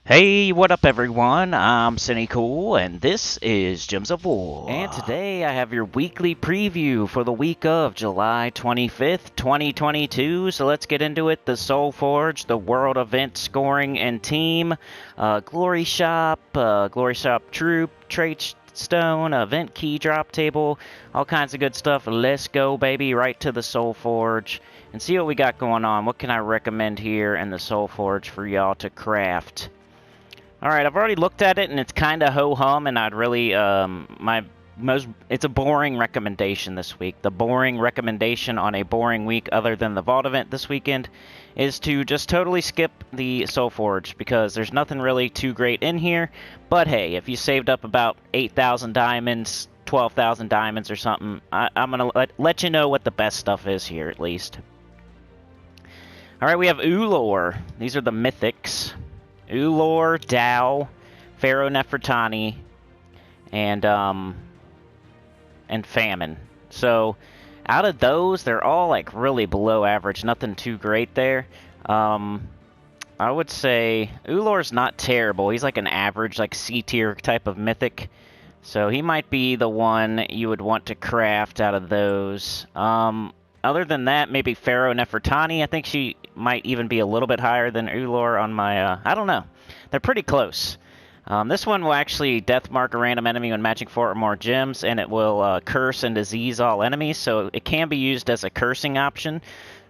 Hey, what up everyone? I'm Sinnycool, and this is Gems of War. And today I have your weekly preview for the week of July 25th, 2022. So let's get into it. The Soulforge, the World Event Scoring and Team, Glory Shop Troop, Trait Stone, Event Key Drop Table, all kinds of good stuff. Let's go, baby, right to the Soulforge and see what we got going on. What can I recommend here in the Soulforge for y'all to craft? Alright, I've already looked at it, and it's kind of ho-hum, and I'd really, it's a boring recommendation this week. The boring recommendation on a boring week other than the Vault event this weekend is to just totally skip the Soulforge, because there's nothing really too great in here. But hey, if you saved up about 8,000 diamonds, 12,000 diamonds or something, I'm going to let you know what the best stuff is here, at least. Alright, we have Ulor. These are the mythics. Ulor, Dow, Pharaoh Nefertani, and Famine. So, out of those, they're all like really below average. Nothing too great there. I would say Ulor's not terrible. He's like an average, like C tier type of mythic. So he might be the one you would want to craft out of those. Other than that, maybe Pharaoh Nefertani. I think she might even be a little bit higher than Ulor on my, I don't know. They're pretty close. This one will actually death mark a random enemy when matching 4 or more gems, and it will curse and disease all enemies, so it can be used as a cursing option.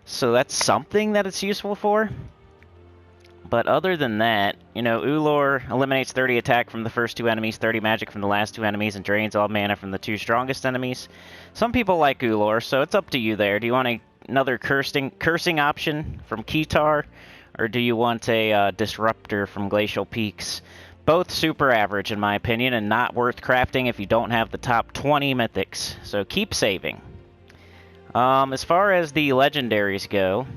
So that's something that it's useful for. But other than that, you know, Ulor eliminates 30 attack from the first 2 enemies, 30 magic from the last 2 enemies, and drains all mana from the 2 strongest enemies. Some people like Ulor, so it's up to you there. Do you want another cursing option from Kitar, or do you want a disruptor from Glacial Peaks? Both super average, in my opinion, and not worth crafting if you don't have the top 20 mythics. So keep saving. As far as the legendaries go,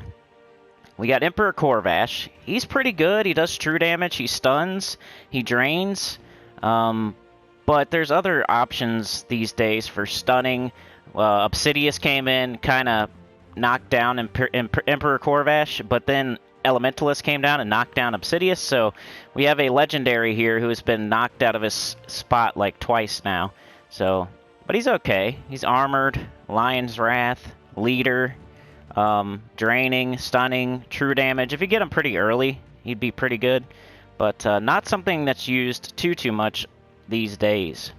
we got Emperor Corvash. He's pretty good. He does true damage. He stuns. He drains. But there's other options these days for stunning. Obsidius came in, kind of knocked down Emperor Corvash, but then Elementalist came down and knocked down Obsidius. So we have a legendary here who has been knocked out of his spot like twice now. So, but he's okay. He's armored, Lion's Wrath, leader. Draining, stunning, true damage. If you get him pretty early, he'd be pretty good. But not something that's used too much these days.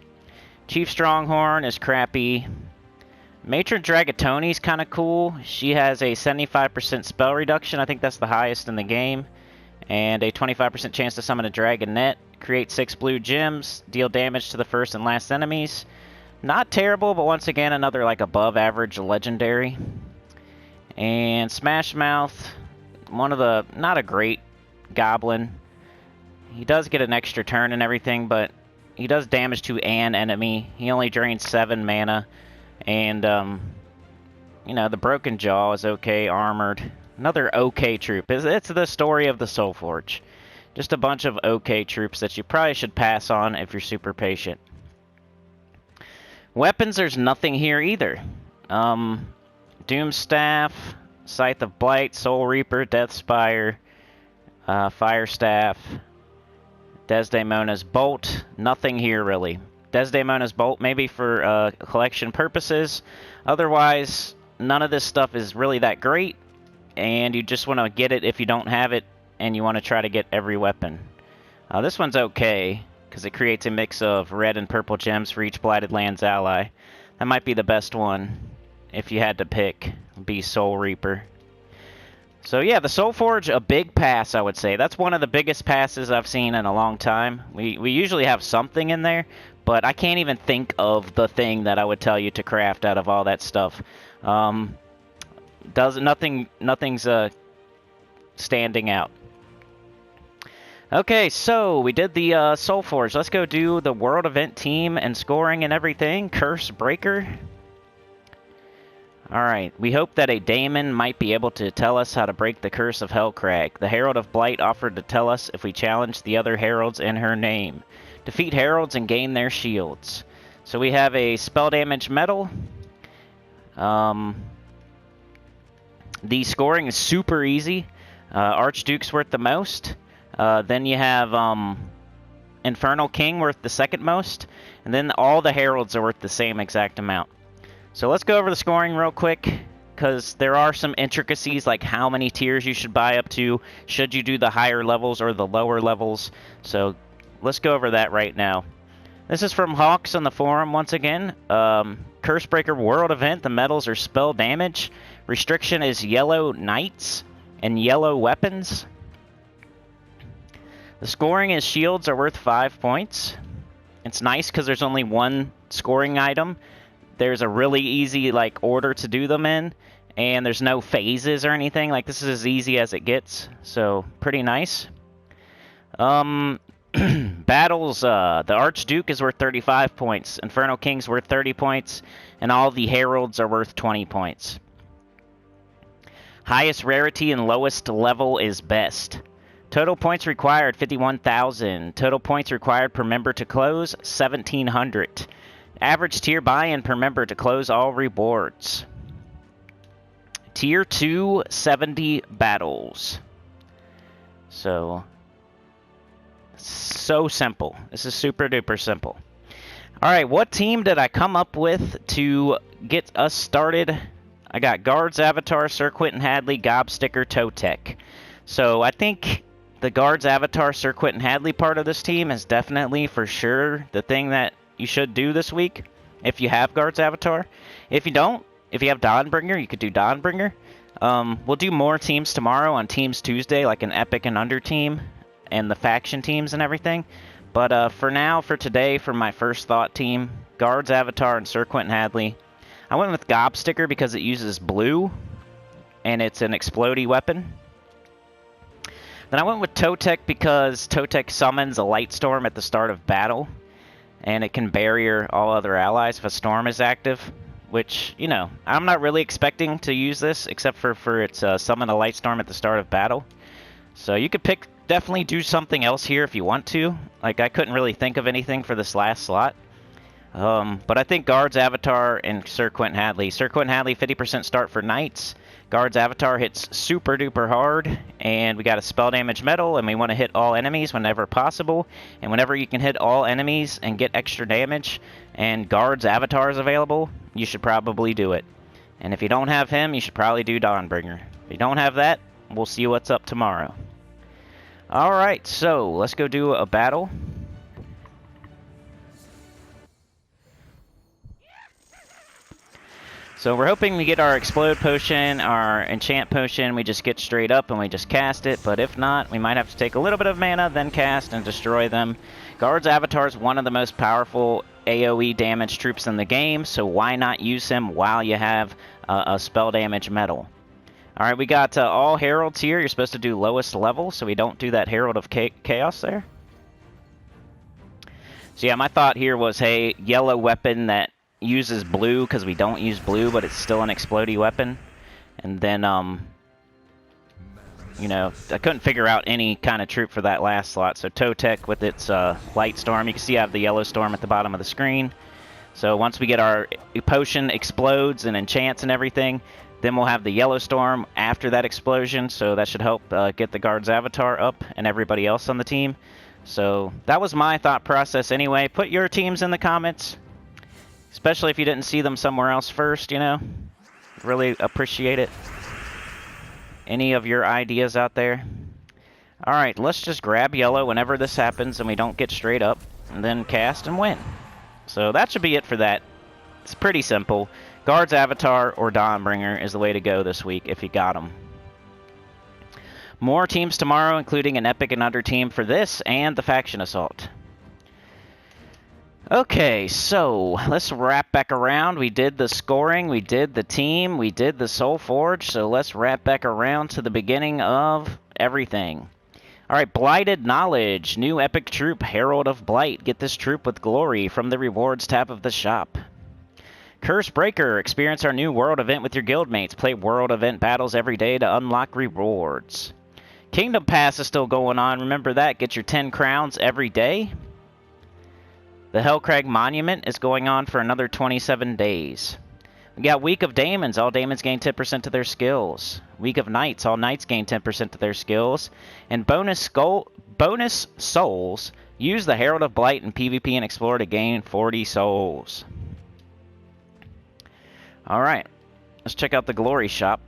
Chief Stronghorn is crappy. Matron Dragatoni's kind of cool. She has a 75% spell reduction. I think that's the highest in the game. And a 25% chance to summon a Dragonet. Create 6 blue gems. Deal damage to the first and last enemies. Not terrible, but once again, another like above average legendary. And Smash Mouth, one of the, not a great goblin. He does get an extra turn and everything, but he does damage to an enemy. He only drains 7 mana. And, you know, the Broken Jaw is okay, armored. Another okay troop. It's the story of the Soulforge. Just a bunch of okay troops that you probably should pass on if you're super patient. Weapons, there's nothing here either. Doomstaff, Scythe of Blight, Soul Reaper, Deathspire, Fire Staff, Desdemona's Bolt. Nothing here really. Desdemona's Bolt maybe for collection purposes. Otherwise, none of this stuff is really that great, and you just want to get it if you don't have it, and you want to try to get every weapon. This one's okay, because it creates a mix of red and purple gems for each Blighted Lands ally. That might be the best one. If you had to pick, be Soul Reaper. So yeah, the Soulforge, a big pass, I would say. That's one of the biggest passes I've seen in a long time. We usually have something in there, but I can't even think of the thing that I would tell you to craft out of all that stuff. Nothing's standing out. Okay, so we did the Soulforge. Let's go do the World Event team and scoring and everything. Cursebreaker. Alright, we hope that a daemon might be able to tell us how to break the curse of Hellcrag. The Herald of Blight offered to tell us if we challenge the other heralds in her name. Defeat heralds and gain their shields. So we have a spell damage medal. The scoring is super easy. Archduke's worth the most. Then you have Infernal King worth the second most, and then all the Heralds are worth the same exact amount. So let's go over the scoring real quick, because there are some intricacies like how many tiers you should buy up to, should you do the higher levels or the lower levels. So let's go over that right now. This is from Hawks on the forum once again. Cursebreaker World Event, the medals are spell damage. Restriction is yellow knights and yellow weapons. The scoring is shields are worth 5 points. It's nice because there's only one scoring item. There's a really easy order to do them in, and there's no phases or anything. This is as easy as it gets, so pretty nice. Battles, the Archduke is worth 35 points, Infernal King's worth 30 points, and all the Heralds are worth 20 points. Highest rarity and lowest level is best. Total points required, 51,000. Total points required per member to close, 1,700. Average tier buy-in per member to close all rewards. Tier 2, 70 battles. So simple. This is super duper simple. Alright, what team did I come up with to get us started? I got Guards Avatar, Sir Quentin Hadley, Gobsticker, Totec. So I think the Guards Avatar, Sir Quentin Hadley part of this team is definitely for sure the thing that you should do this week if you have Guards Avatar. If you don't, if you have Dawnbringer, you could do Dawnbringer. We'll do more teams tomorrow on Teams Tuesday, like an Epic and Under team and the faction teams and everything. But for now, for today, for my first thought team, Guards Avatar and Sir Quentin Hadley. I went with Gobsticker because it uses blue and it's an explodey weapon. Then I went with Totec because Totec summons a light storm at the start of battle, and it can barrier all other allies if a storm is active, which, you know, I'm not really expecting to use this except for its summon a light storm at the start of battle. So you could definitely do something else here if you want to. I couldn't really think of anything for this last slot. But I think Guards Avatar and Sir Quentin Hadley. Sir Quentin Hadley, 50% start for Knights. Guards Avatar hits super duper hard, and we got a spell damage medal, and we want to hit all enemies whenever possible. And whenever you can hit all enemies and get extra damage, and Guards Avatar is available, you should probably do it. And if you don't have him, you should probably do Dawnbringer. If you don't have that, we'll see what's up tomorrow. Alright, so let's go do a battle. So we're hoping we get our Explode Potion, our Enchant Potion, we just get straight up and we just cast it, but if not, we might have to take a little bit of mana, then cast and destroy them. Guards Avatar is one of the most powerful AoE damage troops in the game, so why not use him while you have a spell damage medal? Alright, we got all Heralds here. You're supposed to do lowest level, so we don't do that Herald of Chaos there. So yeah, my thought here was, hey, yellow weapon that uses blue, because we don't use blue, but it's still an explodey weapon. And then, you know, I couldn't figure out any kind of troop for that last slot. So Totec with its Light Storm. You can see I have the Yellow Storm at the bottom of the screen. So once we get our potion explodes and enchants and everything, then we'll have the Yellow Storm after that explosion. So that should help get the Guards Avatar up and everybody else on the team. So that was my thought process anyway. Put your teams in the comments. Especially if you didn't see them somewhere else first, you know. Really appreciate it. Any of your ideas out there? Alright, let's just grab yellow whenever this happens and we don't get straight up. And then cast and win. So that should be it for that. It's pretty simple. Guards Avatar or Dawnbringer is the way to go this week if you got them. More teams tomorrow, including an Epic and Under team for this and the Faction Assault. Okay, so let's wrap back around. We did the scoring, we did the team, we did the Soulforge, so let's wrap back around to the beginning of everything. Alright, Blighted Knowledge, new epic troop, Herald of Blight. Get this troop with glory from the rewards tab of the shop. Cursebreaker, experience our new world event with your guildmates. Play world event battles every day to unlock rewards. Kingdom Pass is still going on, remember that. Get your 10 crowns every day. The Hellcrag Monument is going on for another 27 days. We got Week of Daemons. All Daemons gain 10% to their skills. Week of Knights. All Knights gain 10% to their skills. And bonus bonus souls. Use the Herald of Blight in PvP and Explore to gain 40 souls. Alright, let's check out the Glory Shop.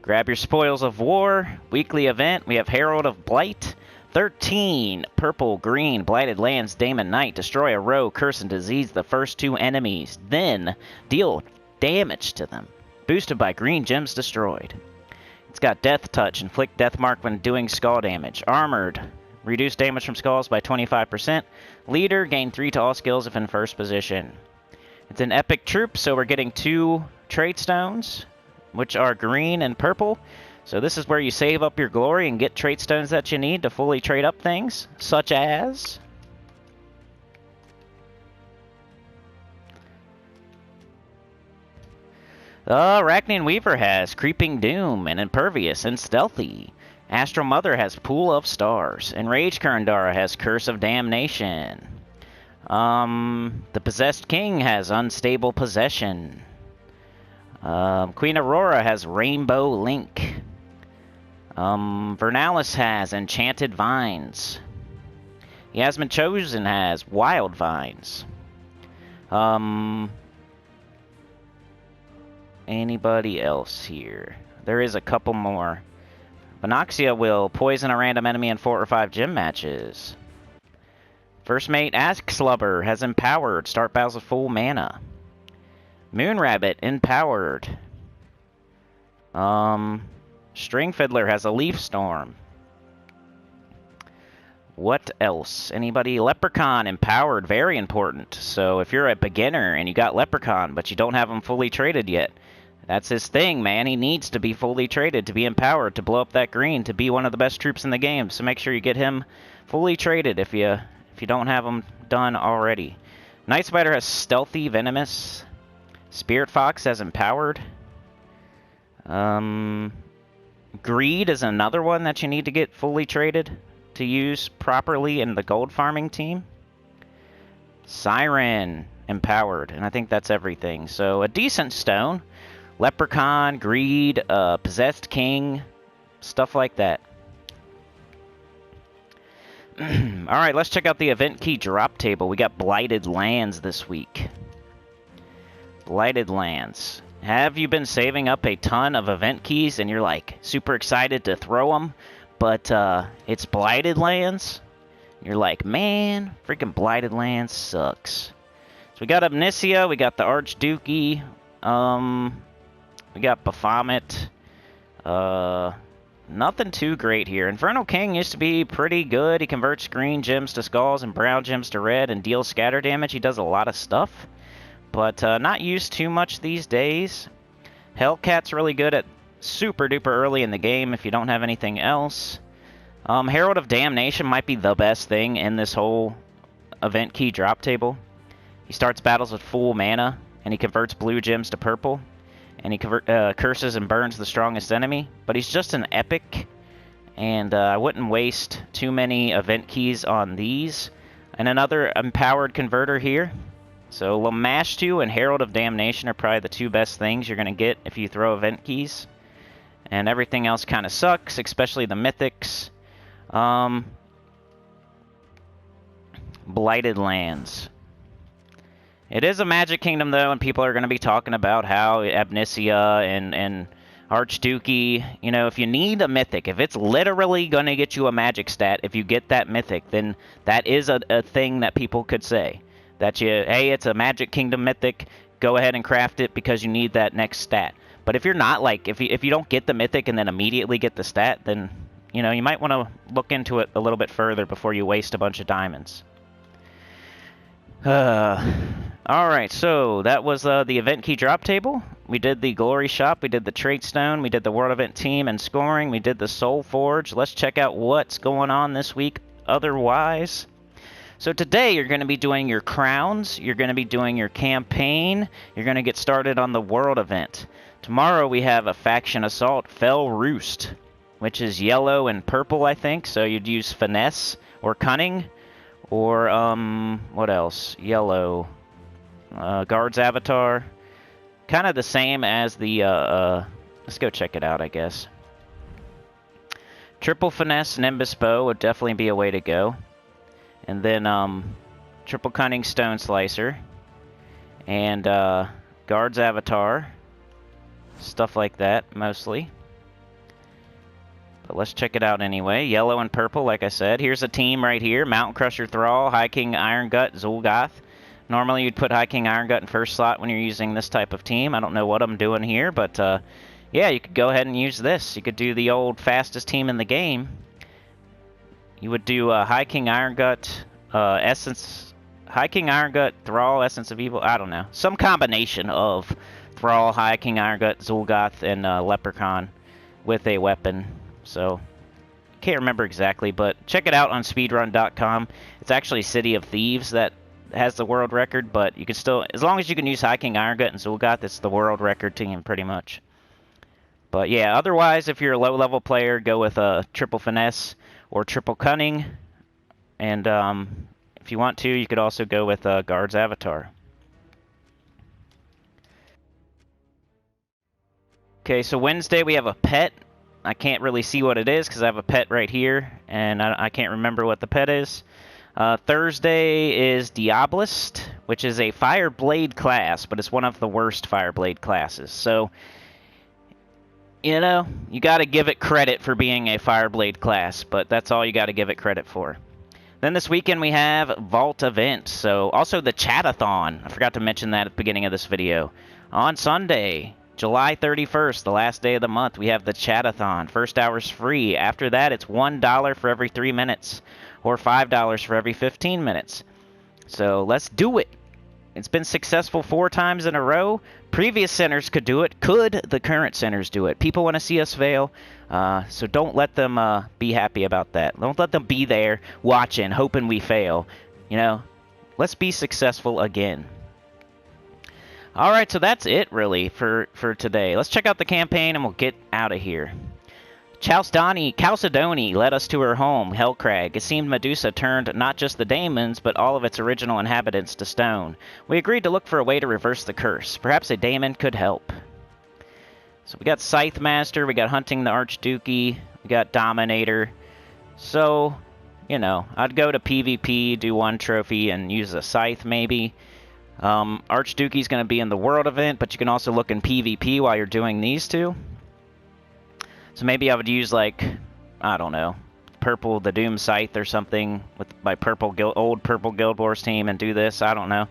Grab your Spoils of War. Weekly event, we have Herald of Blight. 13 purple, green, blighted lands, Daemon Knight. Destroy a row, curse, and disease the first 2 enemies. Then deal damage to them. Boosted by green gems destroyed. It's got Death Touch. Inflict death mark when doing skull damage. Armored. Reduce damage from skulls by 25%. Leader. Gain 3 to all skills if in first position. It's an epic troop, so we're getting 2 trait stones, which are green and purple. So this is where you save up your glory and get trait stones that you need to fully trade up things, such as... Arachnian Weaver has Creeping Doom and Impervious and Stealthy. Astral Mother has Pool of Stars. Enraged Kurandara has Curse of Damnation. The Possessed King has Unstable Possession. Queen Aurora has Rainbow Link. Vernalis has Enchanted Vines. Yasmin Chosen has Wild Vines. Anybody else here? There is a couple more. Venoxia will poison a random enemy in 4 or 5 gym matches. First Mate Axlubber has Empowered. Start battles with full mana. Moonrabbit, Empowered. String Fiddler has a Leaf Storm. What else? Anybody? Leprechaun, Empowered, very important. So if you're a beginner and you got Leprechaun, but you don't have him fully traded yet, that's his thing, man. He needs to be fully traded, to be empowered, to blow up that green, to be one of the best troops in the game. So make sure you get him fully traded if you don't have him done already. Night Spider has Stealthy, Venomous. Spirit Fox has Empowered. Greed is another one that you need to get fully traded to use properly in the gold farming team. Siren, Empowered, and I think that's everything. So a decent stone. Leprechaun, Greed, Possessed King, stuff like that. Alright, let's check out the event key drop table. We got Blighted Lands this week. Blighted Lands. Have you been saving up a ton of event keys and you're like super excited to throw them, but it's Blighted Lands? You're like, man, freaking Blighted Lands sucks. So we got Omnicia, we got the Archduke, we got Baphomet. Nothing too great here. Infernal King used to be pretty good. He converts green gems to skulls and brown gems to red and deals scatter damage. He does a lot of stuff, but not used too much these days. Hellcat's really good at super duper early in the game if you don't have anything else. Herald of Damnation might be the best thing in this whole event key drop table. He starts battles with full mana, and he converts blue gems to purple, and he curses and burns the strongest enemy. But he's just an epic, and I wouldn't waste too many event keys on these. And another empowered converter here. So Lamashtu and Herald of Damnation are probably the 2 best things you're going to get if you throw event keys. And everything else kind of sucks, especially the mythics. Blighted Lands. It is a Magic Kingdom, though, and people are going to be talking about how Omnicia and Archduke, you know, if you need a mythic, if it's literally going to get you a magic stat, if you get that mythic, then that is a thing that people could say. That hey, it's a Magic Kingdom mythic, go ahead and craft it because you need that next stat. But if you're not, like, if you don't get the mythic and then immediately get the stat, then, you know, you might want to look into it a little bit further before you waste a bunch of diamonds. Alright, so that was the event key drop table. We did the Glory Shop, we did the Trait Stone, we did the World Event Team and Scoring, we did the Soulforge. Let's check out what's going on this week otherwise. So today you're going to be doing your crowns, you're going to be doing your campaign, you're going to get started on the World Event. Tomorrow we have a Faction Assault, Fell Roost, which is yellow and purple, I think, so you'd use Finesse or Cunning. Or, what else? Yellow. Guard's Avatar. Kind of the same as the, let's go check it out, I guess. Triple Finesse Nimbus Bow would definitely be a way to go. And then Triple Cunning Stone Slicer. And Guard's Avatar. Stuff like that, mostly. But let's check it out anyway. Yellow and purple, like I said. Here's a team right here. Mountain Crusher Thrall, High King Iron Gut, Zul'Goth. Normally you'd put High King Iron Gut in first slot when you're using this type of team. I don't know what I'm doing here, but yeah, you could go ahead and use this. You could do the old fastest team in the game. You would do High King Iron Gut, Essence... High King Iron Gut, Thrall, Essence of Evil, I don't know. Some combination of Thrall, High King Iron Gut, Zul'Goth, and Leprechaun with a weapon. So, can't remember exactly, but check it out on speedrun.com. It's actually City of Thieves that has the world record, but you can still, as long as you can use High King Iron Gut and Zul'Goth, it's the world record team, pretty much. But yeah, otherwise, if you're a low-level player, go with Triple Finesse or Triple Cunning. And if you want to, you could also go with Guard's Avatar. Okay, so Wednesday we have a pet. I can't really see what it is because I have a pet right here, and I can't remember what the pet is. Thursday is Diabolist, which is a Fireblade class, but it's one of the worst Fireblade classes. So, you know, you got to give it credit for being a Fireblade class, but that's all you got to give it credit for. Then this weekend we have Vault Event, so also the Chatathon. I forgot to mention that at the beginning of this video. On Sunday, July 31st, the last day of the month, we have the Chatathon. First hour's free. After that, it's $1 for every 3 minutes, or $5 for every 15 minutes. So let's do it. It's been successful 4 times in a row. Previous centers could do it. Could the current centers do it? People want to see us fail, so don't let them be happy about that. Don't let them be there watching, hoping we fail. You know, let's be successful again. All right, so that's it, really, for today. Let's check out the campaign, and we'll get out of here. Chalcedony led us to her home, Hellcrag. It seemed Medusa turned not just the daemons, but all of its original inhabitants to stone. We agreed to look for a way to reverse the curse. Perhaps a daemon could help. So we got Scythe Master, we got Hunting the Archduchy, we got Dominator. So, you know, I'd go to PvP, do 1 trophy, and use a Scythe, maybe. Archduchy's going to be in the World event, but you can also look in PvP while you're doing these two. So maybe I would use, like, I don't know, the Doom Scythe or something with my old Purple Guild Wars team and do this. I don't know.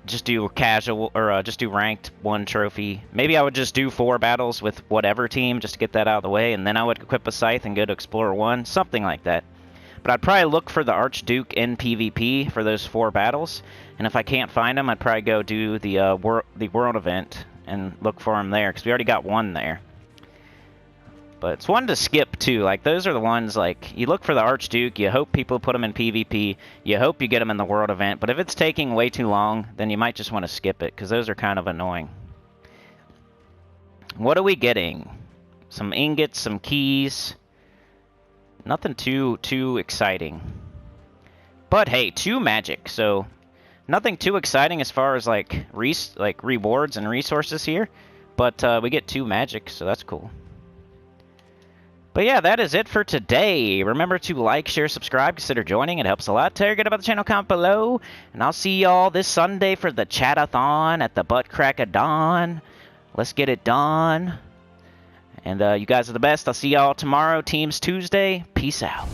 Just do casual, or just do ranked 1 trophy. Maybe I would just do 4 battles with whatever team just to get that out of the way, and then I would equip a Scythe and go to Explorer 1, something like that. But I'd probably look for the Archduke in PvP for those 4 battles, and if I can't find him, I'd probably go do the World event and look for him there, because we already got 1 there. But it's one to skip, too. Like, those are the ones, like, you look for the Archduke, you hope people put him in PvP, you hope you get him in the World event, but if it's taking way too long, then you might just want to skip it, because those are kind of annoying. What are we getting? Some ingots, some keys. Nothing too exciting. But, hey, 2 magic, so nothing too exciting as far as, like rewards and resources here, but we get 2 magic, so that's cool. But yeah, that is it for today. Remember to like, share, subscribe, consider joining. It helps a lot. Tell your good about the channel, comment below. And I'll see y'all this Sunday for the Chatathon at the butt crack of dawn. Let's get it done. And you guys are the best. I'll see y'all tomorrow. Teams Tuesday. Peace out.